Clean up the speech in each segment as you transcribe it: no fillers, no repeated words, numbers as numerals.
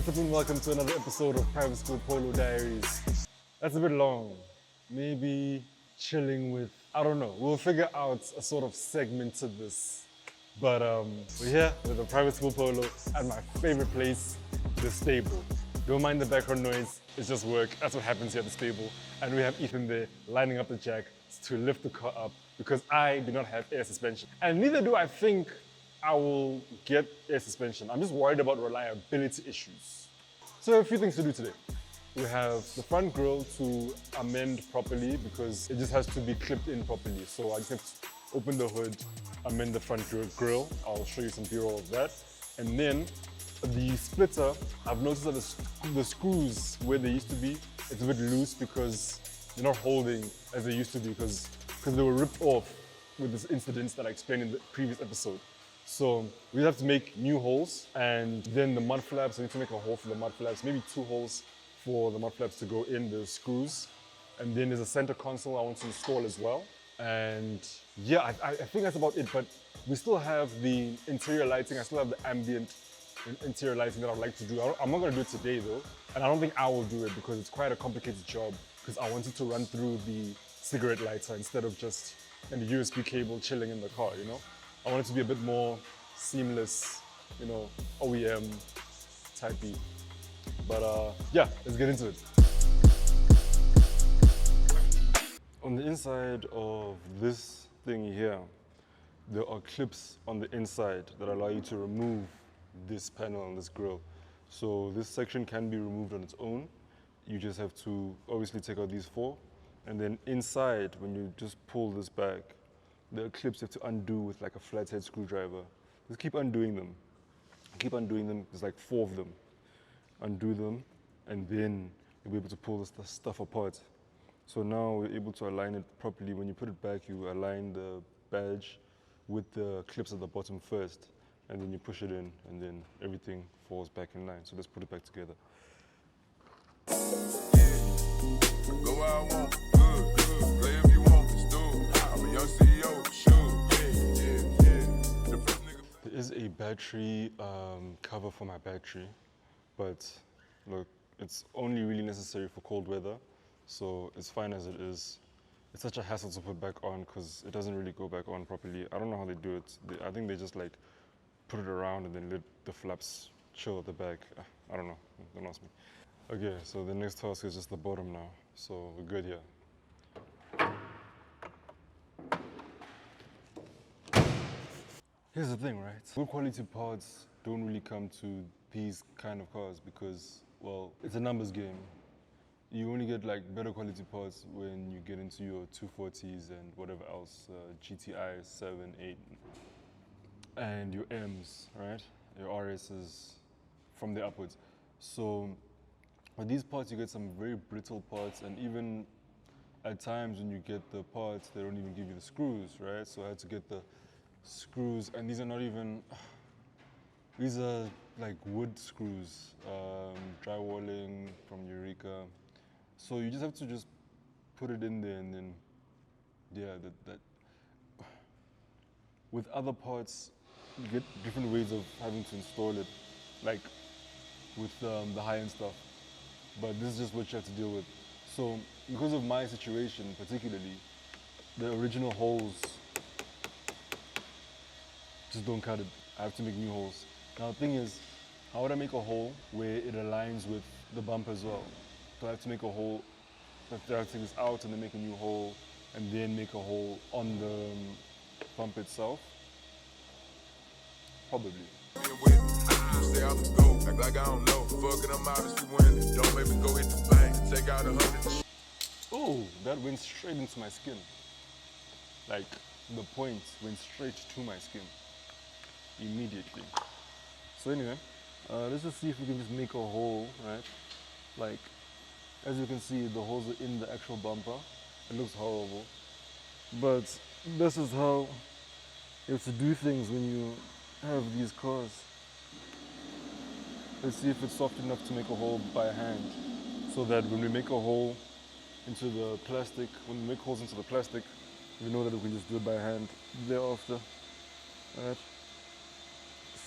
What's up and welcome to another episode of Private School Polo Diaries. That's a bit long. Maybe chilling with, I don't know. We'll figure out a sort of segment to this. But we're here with the Private School Polo at my favorite place, the stable. Don't mind the background noise, it's just work. That's what happens here at the stable. And we have Ethan there lining up the jack to lift the car up because I do not have air suspension. And neither do I think I will get air suspension. I'm just worried about reliability issues. So a few things to do today. We have the front grille to amend properly because it just has to be clipped in properly. So I just have to open the hood, amend the front grille. I'll show you some B-roll of that. And then the splitter, I've noticed that the screws where they used to be, it's a bit loose because they're not holding as they used to be because they were ripped off with this incident that I explained in the previous episode. So we have to make new holes, and then the mud flaps, I need to make a hole for the mud flaps, maybe 2 holes for the mud flaps to go in the screws. And then there's a center console I want to install as well. And yeah, I think that's about it, but we still have the interior lighting, I still have the ambient interior lighting that I'd like to do. I'm not gonna do it today though, and I don't think I will do it because it's quite a complicated job because I wanted to run through the cigarette lighter instead of just in the USB cable chilling in the car, you know? I want it to be a bit more seamless, you know, OEM typey. But yeah, let's get into it. On the inside of this thing here, there are clips on the inside that allow you to remove this panel and this grille. So this section can be removed on its own. You just have to obviously take out these 4. And then inside, when you just pull this back, the clips you have to undo with like a flathead screwdriver. Just keep undoing them. Keep undoing them. There's like 4 of them. Undo them, and then you'll be able to pull this stuff apart. So now we're able to align it properly. When you put it back, you align the badge with the clips at the bottom first, and then you push it in, and then everything falls back in line. So let's put it back together. Go where I want, good. Play if you want, let's do it. I'm a young CEO, sure, yeah. There is a battery cover for my battery, but look, it's only really necessary for cold weather, so it's fine as it is. It's such a hassle to put back on because it doesn't really go back on properly. I don't know how they do it. I think they just like put it around and then let the flaps chill at the back. I don't know, don't ask me. Okay, so the next task is just the bottom now. So we're good here. Here's the thing, right? Good quality parts don't really come to these kind of cars because, well, it's a numbers game. You only get like better quality parts when you get into your 240s and whatever else, GTI 7, 8, and your M's, right? Your RS's from there upwards. So with these parts, you get some very brittle parts, and even at times when you get the parts, they don't even give you the screws, right? So I had to get the screws, and these are not even, these are like wood screws, drywalling from Eureka. So you just have to just put it in there, and then, yeah, that. With other parts, you get different ways of having to install it, like with the high-end stuff. But this is just what you have to deal with. So because of my situation particularly, the original holes just don't cut it. I have to make new holes. Now the thing is, how would I make a hole where it aligns with the bumper as well? Do I have to make a hole, I have to take this out and then make a new hole and then make a hole on the bumper itself? Probably. Stay out the go, act like I don't know. Fucking I'm out if you win. Don't make me go hit the bank. Take out 100. Oh, that went straight into my skin. Like the point went straight to my skin immediately. So anyway, let's just see if we can just make a hole, right? Like, as you can see, the holes are in the actual bumper. It looks horrible, but this is how you have to do things when you have these cars. Let's see if it's soft enough to make a hole by hand, so that when we make a hole into the plastic, when we make holes into the plastic, we know that we can just do it by hand thereafter. Right?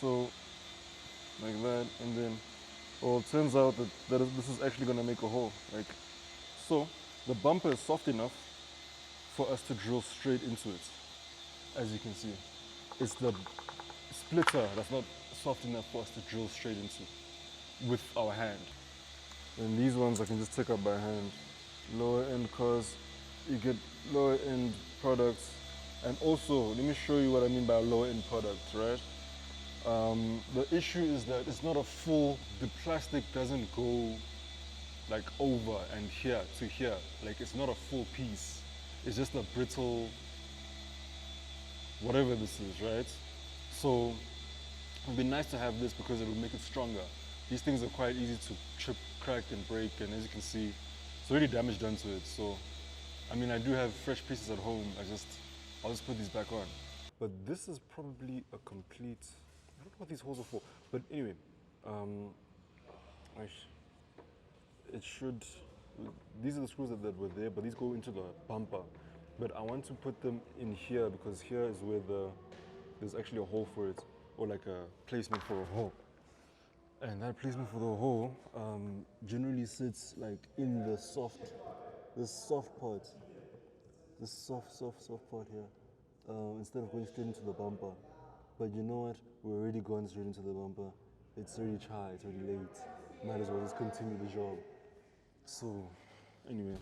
So, like that, and then Well, it turns out that this is actually going to make a hole. Like, so the bumper is soft enough for us to drill straight into it, as you can see. It's the splitter that's not soft enough for us to drill straight into with our hand. And these ones I can just take up by hand. Lower end cars, you get lower end products. And also, let me show you what I mean by lower end products, right? The issue is that it's not a full, the plastic doesn't go like over and here to here. Like it's not a full piece. It's just a brittle, whatever this is, right? So it'd be nice to have this because it will make it stronger. These things are quite easy to chip, crack, and break, and as you can see, it's already damage done to it. So, I mean, I do have fresh pieces at home. I'll just put these back on. But this is probably a complete, I don't know what these holes are for. But anyway, it should, these are the screws that were there, but these go into the bumper. But I want to put them in here because here is where there's actually a hole for it, or like a placement for a hole. And that placement for the hole generally sits like in the this soft part, this soft part here, instead of going straight into the bumper. But you know what? We're already going straight into the bumper. It's already high, it's already late. Might as well just continue the job. So, anyway,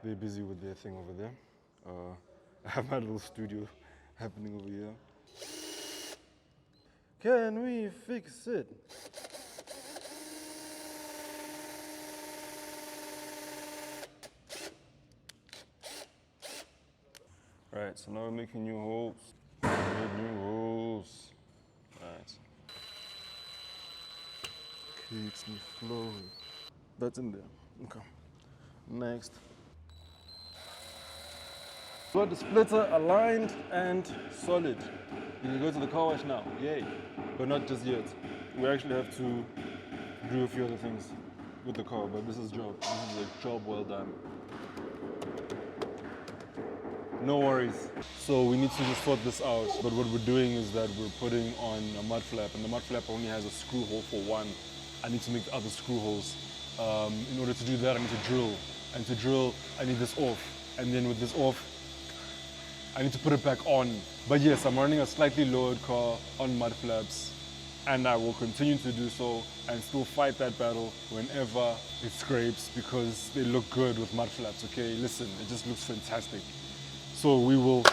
they're busy with their thing over there. I have my little studio happening over here. Can we fix it? Right, so now we're making new holes. Make new holes. Right. Keeps me flowing. That's in there. Okay. Next. Got the splitter aligned and solid. You can go to the car wash now. Yay. But not just yet. We actually have to do a few other things with the car, but this is a job well done. No worries. So we need to just sort this out. But what we're doing is that we're putting on a mud flap, and the mud flap only has a screw hole for one. I need to make the other screw holes. In order to do that, I need to drill. And to drill, I need this off. And then with this off, I need to put it back on. But yes, I'm running a slightly lowered car on mud flaps, and I will continue to do so and still fight that battle whenever it scrapes because they look good with mud flaps, okay? Listen, it just looks fantastic. So we will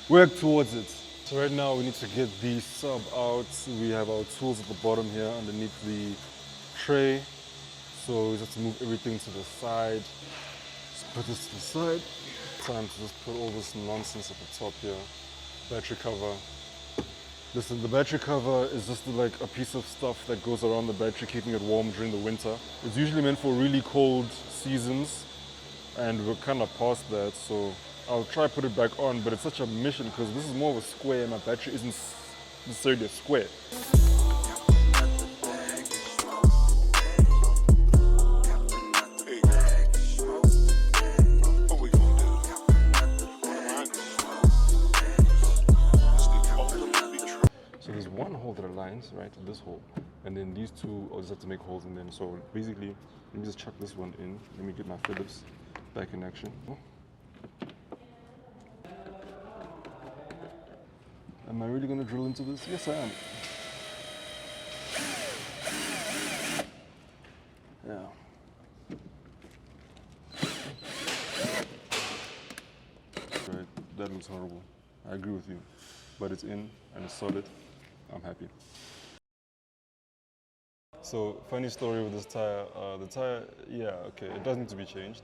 work towards it. So right now we need to get the sub out. We have our tools at the bottom here underneath the tray. So we just have to move everything to the side. Just put this to the side. Time to just put all this nonsense at the top here. Battery cover. Listen, the battery cover is just like a piece of stuff that goes around the battery, keeping it warm during the winter. It's usually meant for really cold seasons, and we're kind of past that, so I'll try to put it back on, but it's such a mission because this is more of a square and my battery isn't necessarily a square. So there's one hole that aligns, right, this hole, and then these two, I'll just have to make holes in them. So basically, let me just chuck this one in. Let me get my Phillips back in action. Oh. Am I really going to drill into this? Yes, I am. Yeah. Right, that looks horrible. I agree with you. But it's in and it's solid. I'm happy. So, funny story with this tire. The tire, yeah, okay, it does need to be changed.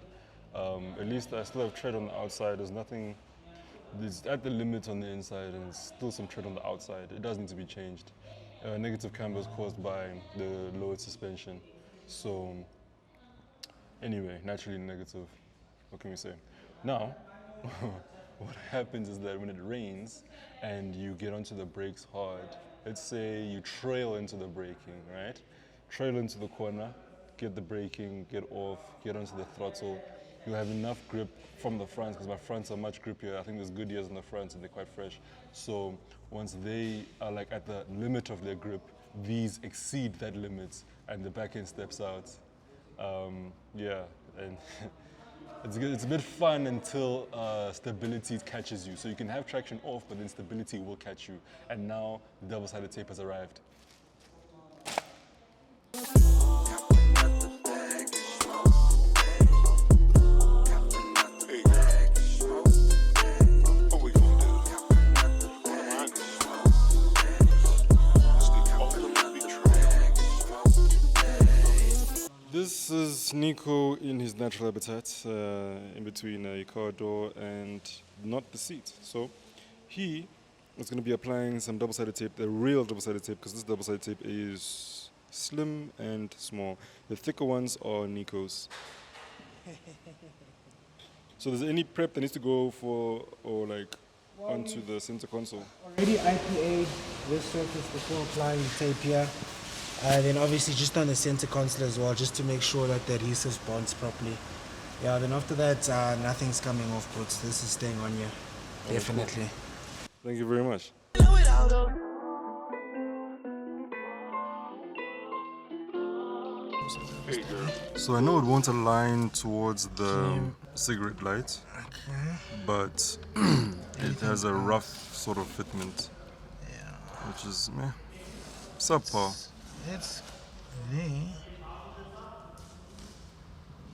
At least I still have tread on the outside. There's nothing, it's at the limit on the inside and there's still some tread on the outside. It does need to be changed. Negative camber is caused by the lowered suspension. So, anyway, naturally negative. What can we say? Now, what happens is that when it rains and you get onto the brakes hard, let's say you trail into the braking, right? Trail into the corner, get the braking, get off, get onto the throttle. You'll have enough grip from the front because my fronts are much grippier. I think there's Goodyears in the front and they're quite fresh. So once they are like at the limit of their grip, these exceed that limit and the back end steps out. Yeah, and it's a bit fun until stability catches you. So you can have traction off, but then stability will catch you. And now the double-sided tape has arrived. This is Nico in his natural habitat, in between a car door and not the seat. So he is going to be applying some double-sided tape, the real double-sided tape, because this double-sided tape is slim and small. The thicker ones are Nico's. So there's any prep that needs to go for, or like, onto the center console? Already IPA this surface before applying the tape here. Then obviously just on the center console as well, just to make sure that the adhesive bonds properly. Yeah, then after that, nothing's coming off, but this is staying on here. Definitely. Cool. Thank you very much. So I know it won't align towards the cigarette light, but it has a rough sort of fitment, which is subpar. It's there.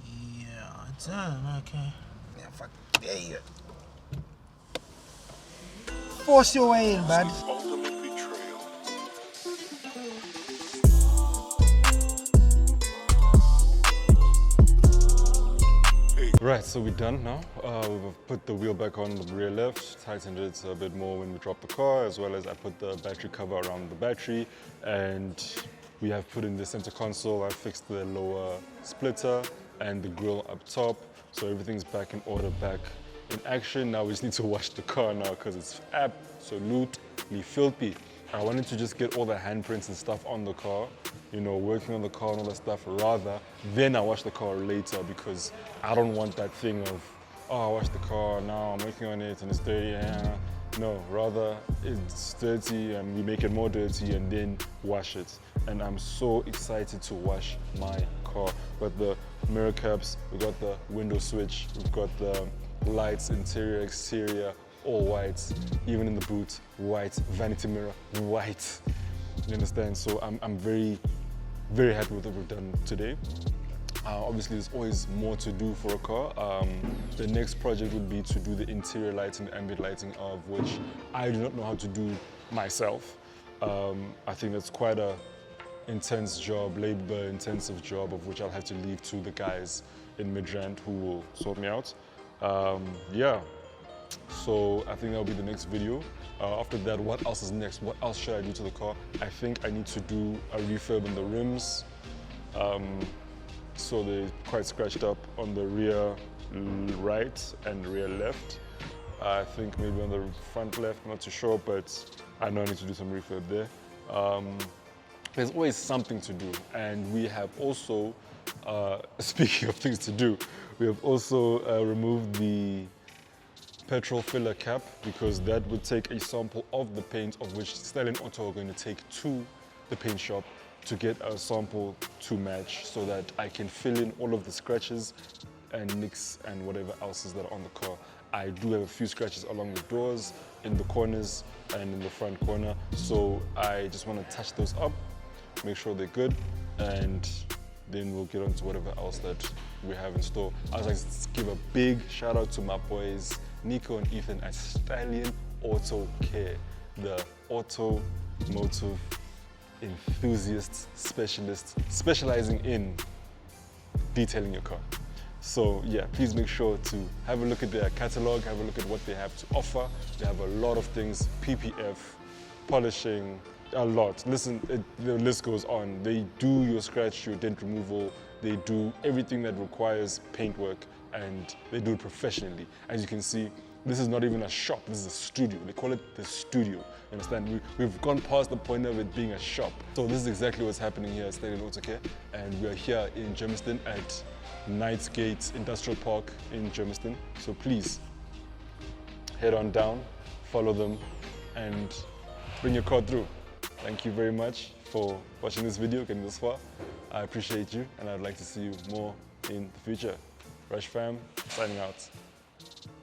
Yeah, it's on, okay. Yeah, fuck. There you go. Force your way in, bud. Right, so we're done now. We've put the wheel back on the rear left, tightened it a bit more when we dropped the car, as well as I put the battery cover around the battery, and we have put in the center console. I fixed the lower splitter and the grille up top, so everything's back in order, back in action. Now we just need to wash the car now because it's absolutely filthy. I wanted to just get all the handprints and stuff on the car, you know, working on the car and all that stuff, rather then I wash the car later, because I don't want that thing of, oh, I washed the car, now I'm working on it and it's dirty. No, rather it's dirty and we make it more dirty and then wash it. And I'm so excited to wash my car. We've got the mirror caps, we've got the window switch, we've got the lights, interior, exterior, all white, even in the boot, white, vanity mirror, white. You understand? So I'm very, very happy with what we've done today. Obviously, there's always more to do for a car. The next project would be to do the interior lighting, the ambient lighting, of which I do not know how to do myself. I think that's quite a intense job, labor-intensive job, of which I'll have to leave to the guys in Midrand who will sort me out. Yeah. So I think that'll be the next video. After that, what else is next? What else should I do to the car? I think I need to do a refurb on the rims. So they're quite scratched up on the rear right and rear left. I think maybe on the front left, I'm not too sure, but I know I need to do some refurb there. There's always something to do. And we have also, speaking of things to do, we have also removed the petrol filler cap, because that would take a sample of the paint, of which Styling Auto are going to take to the paint shop to get a sample to match, so that I can fill in all of the scratches and nicks and whatever else is that are on the car. I do have a few scratches along the doors, in the corners and in the front corner, so I just want to touch those up, make sure they're good, and then we'll get on to whatever else that we have in store. I would like to give a big shout out to my boys Nico and Ethan at Styling Auto Care, the automotive enthusiast specialist specializing in detailing your car. So yeah, please make sure to have a look at their catalog, have a look at what they have to offer. They have a lot of things, PPF, polishing, a lot. Listen, the list goes on. They do your scratch, your dent removal, they do everything that requires paintwork, and they do it professionally. As you can see, this is not even a shop, this is a studio. They call it the studio, you understand? We've gone past the point of it being a shop. So this is exactly what's happening here at Styling Auto Care, and we are here in Germiston at Knightsgate Industrial Park in Germiston. So please, head on down, follow them, and bring your car through. Thank you very much for watching this video, getting this far. I appreciate you, and I'd like to see you more in the future. Rush Fam, signing out.